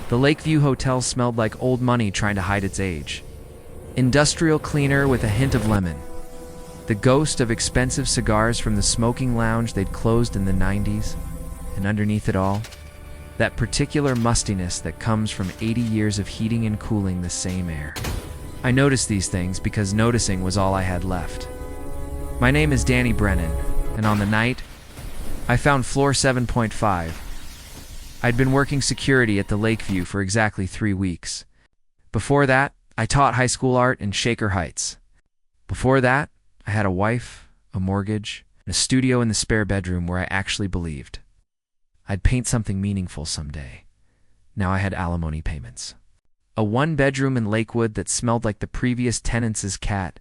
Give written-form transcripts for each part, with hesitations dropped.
The Lakeview Hotel smelled like old money trying to hide its age. Industrial cleaner with a hint of lemon. The ghost of expensive cigars from the smoking lounge they'd closed in the 90s. And underneath it all, that particular mustiness that comes from 80 years of heating and cooling the same air. I noticed these things because noticing was all I had left. My name is Danny Brennan, and on the night, I found floor 7.5. I'd been working security at the Lakeview for exactly 3 weeks. Before that, I taught high school art in Shaker Heights. Before that, I had a wife, a mortgage, and a studio in the spare bedroom where I actually believed I'd paint something meaningful someday. Now I had alimony payments. A 1-bedroom in Lakewood that smelled like the previous tenants' cat,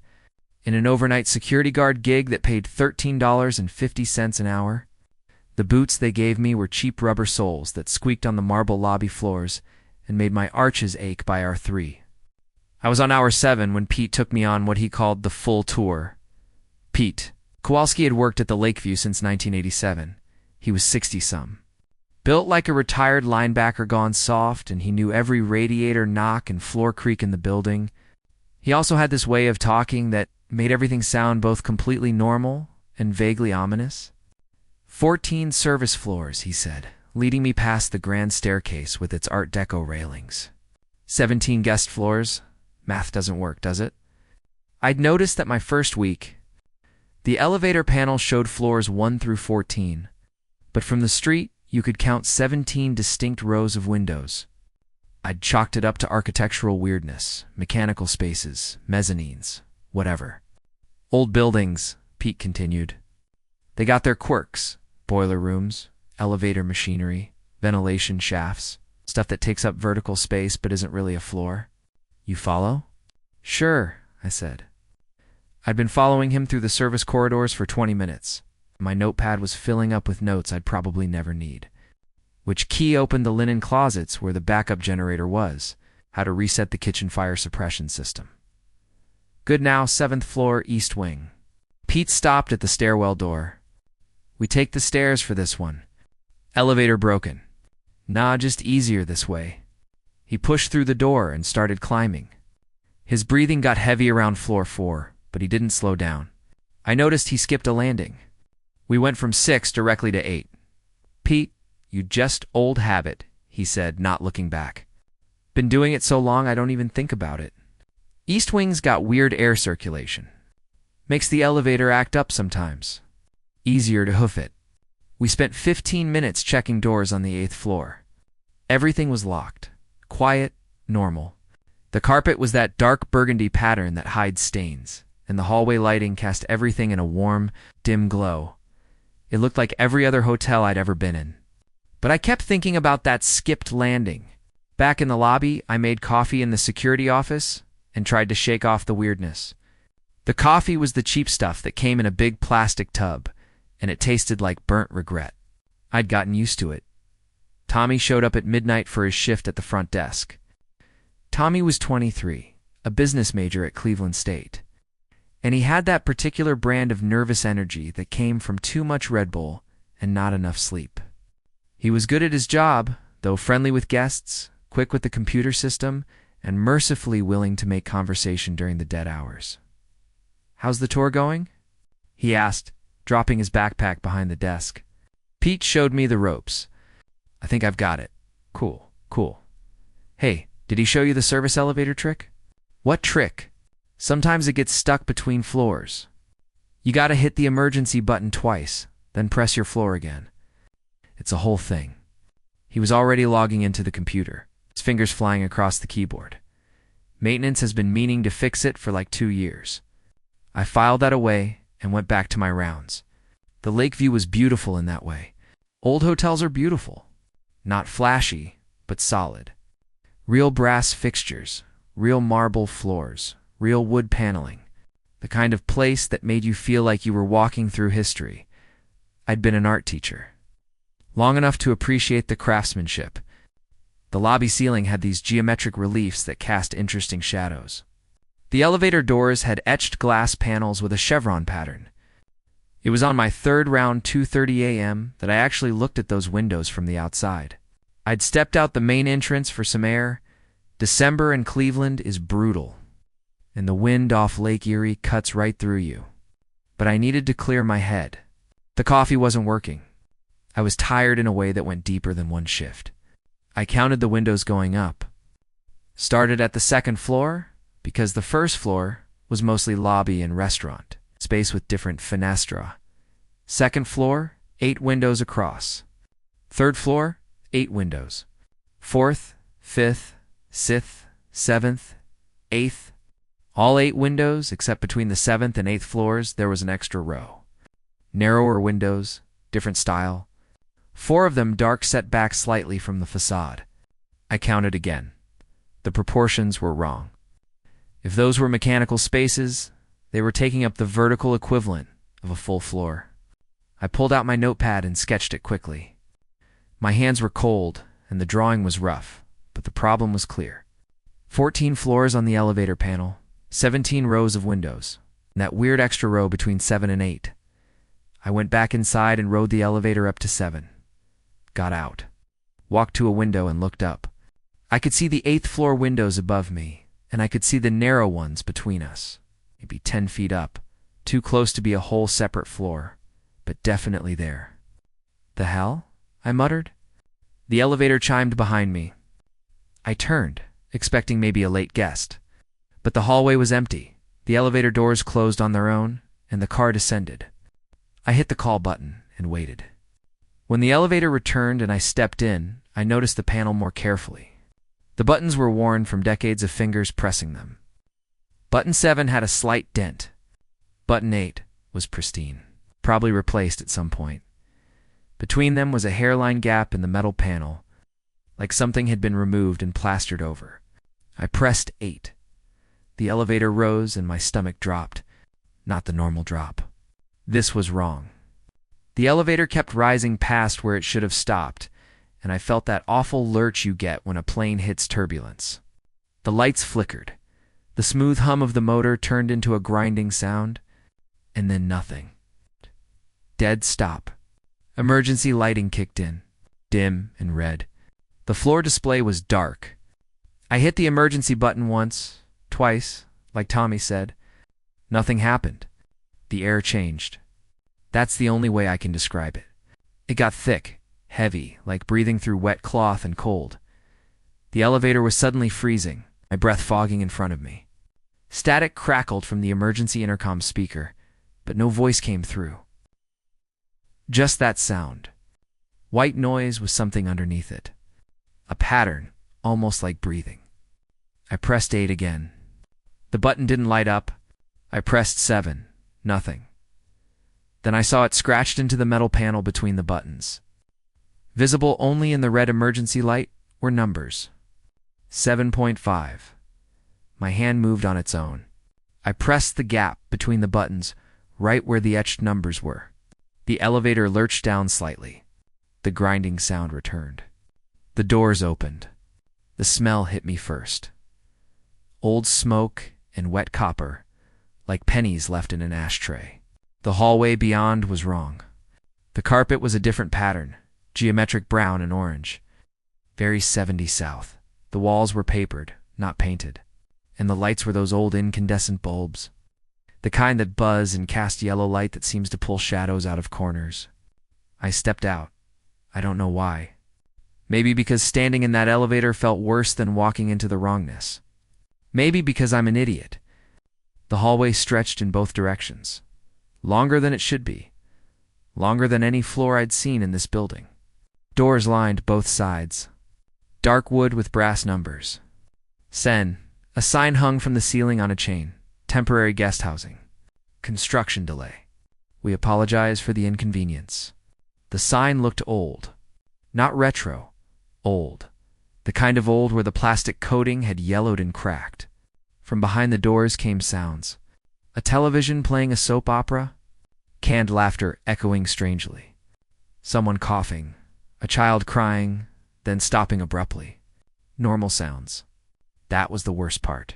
and an overnight security guard gig that paid $13.50 an hour. The boots they gave me were cheap rubber soles that squeaked on the marble lobby floors and made my arches ache by hour 3. I was on hour 7 when Pete took me on what he called the full tour. Pete. Kowalski had worked at the Lakeview since 1987. He was 60-some. Built like a retired linebacker gone soft, and he knew every radiator knock and floor creak in the building. He also had this way of talking that made everything sound both completely normal and vaguely ominous. 14 service floors, he said, leading me past the grand staircase with its Art Deco railings. 17 guest floors. Math doesn't work, does it? I'd noticed that my first week, the elevator panel showed floors 1 through 14, but from the street, you could count 17 distinct rows of windows. I'd chalked it up to architectural weirdness, mechanical spaces, mezzanines, whatever. Old buildings, Pete continued. They got their quirks, boiler rooms, elevator machinery, ventilation shafts, stuff that takes up vertical space but isn't really a floor. You follow? Sure, I said. I'd been following him through the service corridors for 20 minutes. My notepad was filling up with notes I'd probably never need. Which key opened the linen closets where the backup generator was, how to reset the kitchen fire suppression system. Good now, 7th floor, east wing. Pete stopped at the stairwell door. We take the stairs for this one. Elevator broken. Nah, just easier this way. He pushed through the door and started climbing. His breathing got heavy around floor 4, but he didn't slow down. I noticed he skipped a landing. We went from 6 directly to 8. Pete, you just old habit, he said, not looking back. Been doing it so long I don't even think about it. East wing's got weird air circulation. Makes the elevator act up sometimes. Easier to hoof it. We spent 15 minutes checking doors on the 8th floor. Everything was locked. Quiet, normal. The carpet was that dark burgundy pattern that hides stains, and the hallway lighting cast everything in a warm, dim glow. It looked like every other hotel I'd ever been in. But I kept thinking about that skipped landing. Back in the lobby, I made coffee in the security office and tried to shake off the weirdness. The coffee was the cheap stuff that came in a big plastic tub, and it tasted like burnt regret. I'd gotten used to it. Tommy showed up at midnight for his shift at the front desk. Tommy was 23, a business major at Cleveland State. And he had that particular brand of nervous energy that came from too much Red Bull and not enough sleep. He was good at his job, though friendly with guests, quick with the computer system, and mercifully willing to make conversation during the dead hours. How's the tour going? He asked, dropping his backpack behind the desk. Pete showed me the ropes. I think I've got it. Cool, cool. Hey, did he show you the service elevator trick? What trick? Sometimes it gets stuck between floors. You gotta hit the emergency button twice, then press your floor again. It's a whole thing. He was already logging into the computer, his fingers flying across the keyboard. Maintenance has been meaning to fix it for like 2 years. I filed that away and went back to my rounds. The Lakeview was beautiful in that way. Old hotels are beautiful. Not flashy, but solid. Real brass fixtures, real marble floors, real wood paneling. The kind of place that made you feel like you were walking through history. I'd been an art teacher. Long enough to appreciate the craftsmanship. The lobby ceiling had these geometric reliefs that cast interesting shadows. The elevator doors had etched glass panels with a chevron pattern. It was on my third round 2:30 a.m. that I actually looked at those windows from the outside. I'd stepped out the main entrance for some air. December in Cleveland is brutal, and the wind off Lake Erie cuts right through you. But I needed to clear my head. The coffee wasn't working. I was tired in a way that went deeper than one shift. I counted the windows going up. Started at the second floor, because the first floor was mostly lobby and restaurant, space with different fenestra. Second floor, 8 windows across. Third floor, 8 windows. Fourth, fifth, sixth, seventh, eighth. All 8 windows, except between the 7th and 8th floors, there was an extra row. Narrower windows, different style. 4 of them dark set back slightly from the facade. I counted again. The proportions were wrong. If those were mechanical spaces, they were taking up the vertical equivalent of a full floor. I pulled out my notepad and sketched it quickly. My hands were cold, and the drawing was rough, but the problem was clear. 14 floors on the elevator panel, 17 rows of windows, and that weird extra row between 7 and 8. I went back inside and rode the elevator up to 7. Got out. Walked to a window and looked up. I could see the 8th floor windows above me, and I could see the narrow ones between us. Maybe 10 feet up, too close to be a whole separate floor, but definitely there. The hell? I muttered. The elevator chimed behind me. I turned, expecting maybe a late guest. But the hallway was empty. The elevator doors closed on their own, and the car descended. I hit the call button and waited. When the elevator returned and I stepped in, I noticed the panel more carefully. The buttons were worn from decades of fingers pressing them. Button 7 had a slight dent. Button 8 was pristine, probably replaced at some point. Between them was a hairline gap in the metal panel, like something had been removed and plastered over. I pressed 8. The elevator rose and my stomach dropped. Not the normal drop. This was wrong. The elevator kept rising past where it should have stopped, and I felt that awful lurch you get when a plane hits turbulence. The lights flickered. The smooth hum of the motor turned into a grinding sound, and then nothing. Dead stop. Emergency lighting kicked in, dim and red. The floor display was dark. I hit the emergency button once, twice, like Tommy said. Nothing happened. The air changed. That's the only way I can describe it. It got thick, heavy, like breathing through wet cloth and cold. The elevator was suddenly freezing, my breath fogging in front of me. Static crackled from the emergency intercom speaker, but no voice came through. Just that sound. White noise with something underneath it. A pattern, almost like breathing. I pressed 8 again. The button didn't light up. I pressed 7. Nothing. Then I saw it scratched into the metal panel between the buttons. Visible only in the red emergency light were numbers. 7.5. My hand moved on its own. I pressed the gap between the buttons right where the etched numbers were. The elevator lurched down slightly. The grinding sound returned. The doors opened. The smell hit me first. Old smoke and wet copper, like pennies left in an ashtray. The hallway beyond was wrong. The carpet was a different pattern, geometric brown and orange. Very 70s South. The walls were papered, not painted. And the lights were those old incandescent bulbs. The kind that buzz and cast yellow light that seems to pull shadows out of corners. I stepped out. I don't know why. Maybe because standing in that elevator felt worse than walking into the wrongness. Maybe because I'm an idiot. The hallway stretched in both directions. Longer than it should be. Longer than any floor I'd seen in this building. Doors lined both sides. Dark wood with brass numbers. Sen, a sign hung from the ceiling on a chain. Temporary guest housing. Construction delay. We apologize for the inconvenience. The sign looked old. Not retro. Old. The kind of old where the plastic coating had yellowed and cracked. From behind the doors came sounds. A television playing a soap opera. Canned laughter echoing strangely. Someone coughing. A child crying, then stopping abruptly. Normal sounds. That was the worst part.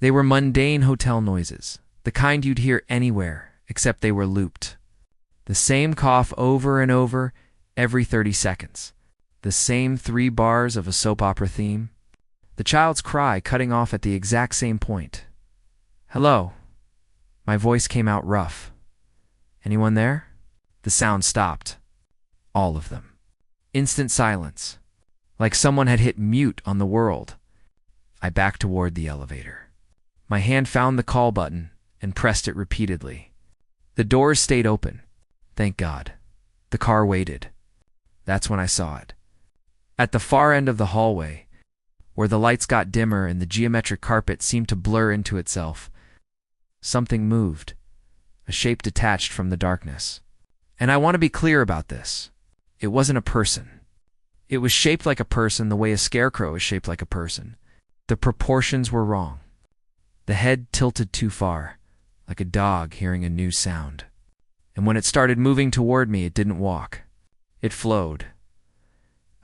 They were mundane hotel noises, the kind you'd hear anywhere, except they were looped. The same cough over and over every 30 seconds. The same 3 bars of a soap opera theme. The child's cry cutting off at the exact same point. "Hello." My voice came out rough. "Anyone there?" The sound stopped. All of them. Instant silence. Like someone had hit mute on the world. I backed toward the elevator. My hand found the call button and pressed it repeatedly. The doors stayed open. Thank God. The car waited. That's when I saw it. At the far end of the hallway, where the lights got dimmer and the geometric carpet seemed to blur into itself, something moved, a shape detached from the darkness. And I want to be clear about this. It wasn't a person. It was shaped like a person the way a scarecrow is shaped like a person. The proportions were wrong. The head tilted too far, like a dog hearing a new sound. And when it started moving toward me, it didn't walk. It flowed.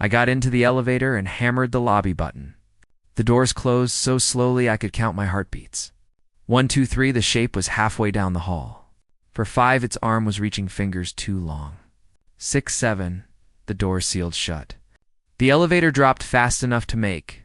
I got into the elevator and hammered the lobby button. The doors closed so slowly I could count my heartbeats. 1, 2, 3, the shape was halfway down the hall. For 5, its arm was reaching fingers too long. 6, 7, the door sealed shut. The elevator dropped fast enough to make